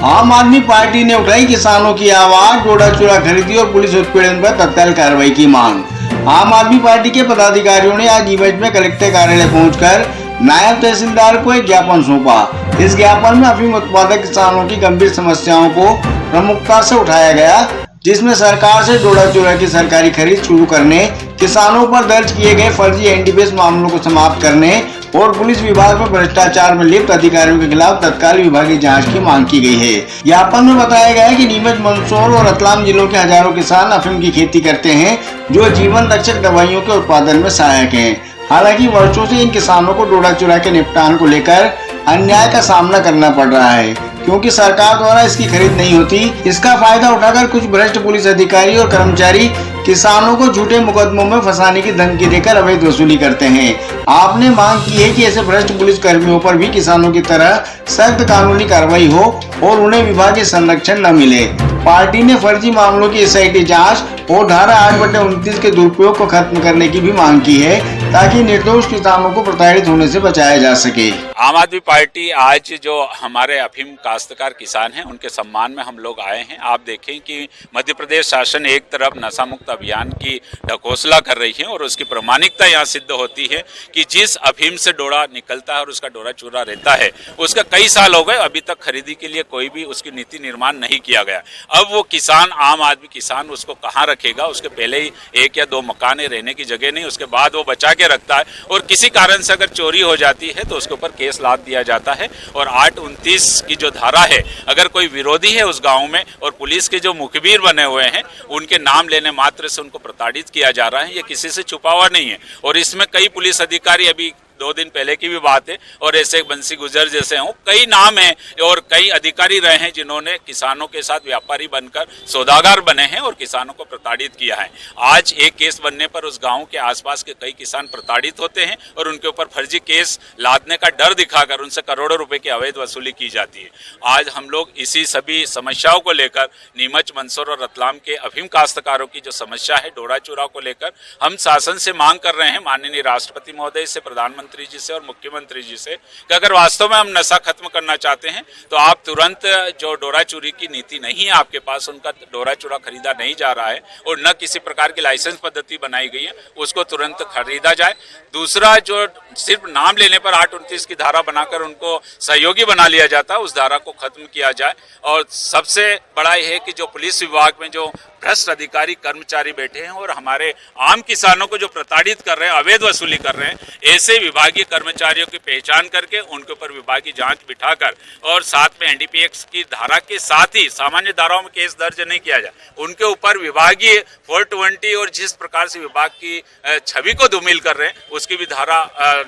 आम आदमी पार्टी ने उठाई किसानों की आवाज, डोडा चूड़ा खरीदी और पुलिस उत्पीड़न पर तत्काल कार्रवाई की मांग। आम आदमी पार्टी के पदाधिकारियों ने आज नीमच में कलेक्टर कार्यालय पहुंचकर नायब तहसीलदार को एक ज्ञापन सौंपा। इस ज्ञापन में अफीम उत्पादक किसानों की गंभीर समस्याओं को प्रमुखता से उठाया गया, जिसमें सरकार से डोडा चूड़ा की सरकारी खरीद शुरू करने, किसानों पर दर्ज किए गए फर्जी एनडीपीएस मामलों को समाप्त करने और पुलिस विभाग में भ्रष्टाचार में लिप्त अधिकारियों के खिलाफ तत्काल विभागीय जांच की मांग की गई है। ज्ञापन में बताया गया है कि नीमच, मंदसौर और रतलाम जिलों के हजारों किसान अफीम की खेती करते हैं, जो जीवन रक्षक दवाइयों के उत्पादन में सहायक है। हालांकि वर्षों से इन किसानों को डोडा चूड़ा के निपटान को लेकर अन्याय का सामना करना पड़ रहा है, क्योंकि सरकार द्वारा इसकी खरीद नहीं होती। इसका फायदा उठाकर कुछ भ्रष्ट पुलिस अधिकारी और कर्मचारी किसानों को झूठे मुकदमों में फंसाने की धमकी देकर अवैध वसूली करते हैं। आपने मांग की है कि ऐसे भ्रष्ट पुलिस कर्मियों पर भी किसानों की तरह सख्त कानूनी कार्रवाई हो और उन्हें विभागीय संरक्षण न मिले। पार्टी ने फर्जी मामलों की एसआईटी जांच और धारा 8/29 के दुरुपयोग को खत्म करने की भी मांग की है, ताकि निर्दोष किसानों को प्रताड़ित होने से बचाया जा सके। आम आदमी पार्टी आज जो हमारे अफीम काश्तकार किसान हैं, उनके सम्मान में हम लोग आए हैं। आप देखें कि मध्य प्रदेश शासन एक तरफ नशा मुक्त अभियान की ढकोसला कर रही है और उसकी प्रामाणिकता यहाँ सिद्ध होती है कि जिस अफीम से डोडा निकलता है और उसका डोडा चूरा रहता है, उसका कई साल हो गए, अभी तक खरीदी के लिए कोई भी उसकी नीति निर्माण नहीं किया गया। अब वो किसान, आम आदमी किसान उसको कहाँ रखेगा? उसके पहले ही 1 या 2 मकान रहने की जगह नहीं, उसके बाद वो बचा के रखता है और किसी कारण से अगर चोरी हो जाती है तो उसके ऊपर केस लाद दिया जाता है। और 8/29 की जो धारा है, अगर कोई विरोधी है उस गांव में और पुलिस के जो मुखबिर बने हुए हैं, उनके नाम लेने मात्र से उनको प्रताड़ित किया जा रहा है। ये किसी से छुपा हुआ नहीं है और इसमें कई पुलिस अधिकारी, अभी 2 दिन पहले की भी बात है, और ऐसे बंसी गुजर जैसे हों, कई नाम हैं और कई अधिकारी रहे हैं जिन्होंने किसानों के साथ व्यापारी बनकर सौदागर बने हैं और किसानों को प्रताड़ित किया है। आज एक केस बनने पर उस गांव के आसपास के कई किसान प्रताड़ित होते हैं और उनके ऊपर फर्जी केस लादने का डर दिखाकर उनसे करोड़ों रुपए की अवैध वसूली की जाती है। आज हम लोग इसी सभी समस्याओं को लेकर नीमच, मंदसौर और रतलाम के अफीम काश्तकारों की जो समस्या है डोडा चूरा को लेकर, हम शासन से मांग कर रहे हैं, माननीय राष्ट्रपति महोदय से, प्रधानमंत्री जी से और मुख्यमंत्री जी से, कि अगर वास्तव में हम नशा खत्म करना चाहते हैं तो आप तुरंत, जो डोडा चूरी की नीति नहीं है आपके पास, उनका डोडा चूरा खरीदा नहीं जा रहा है और न किसी प्रकार की लाइसेंस पद्धति बनाई गई है, उसको तुरंत खरीदा जाए। दूसरा, जो सिर्फ नाम लेने पर 8/29 की धारा बनाकर उनको सहयोगी बना लिया जाता है, उस धारा को खत्म किया जाए। और सबसे बड़ा यह है कि जो पुलिस विभाग में जो भ्रष्ट अधिकारी कर्मचारी बैठे हैं और हमारे आम किसानों को जो प्रताड़ित कर रहे हैं, अवैध वसूली कर रहे हैं, ऐसे विभागीय कर्मचारियों की पहचान करके उनके ऊपर विभागीय जांच बिठाकर और साथ में एनडीपीएस की धारा के साथ ही सामान्य धाराओं में केस दर्ज नहीं किया जाए, उनके ऊपर विभागीय 420 और जिस प्रकार से विभाग की छवि को धूमिल कर रहे हैं, उसकी भी धारा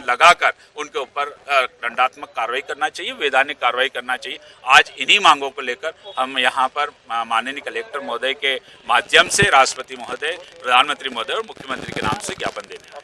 लगाकर उनके ऊपर दंडात्मक कार्रवाई करना चाहिए, वैधानिक कार्रवाई करना चाहिए। आज इन्हीं मांगों को लेकर हम यहाँ पर माननीय कलेक्टर महोदय के माध्यम से राष्ट्रपति महोदय, प्रधानमंत्री महोदय और मुख्यमंत्री के नाम से ज्ञापन देने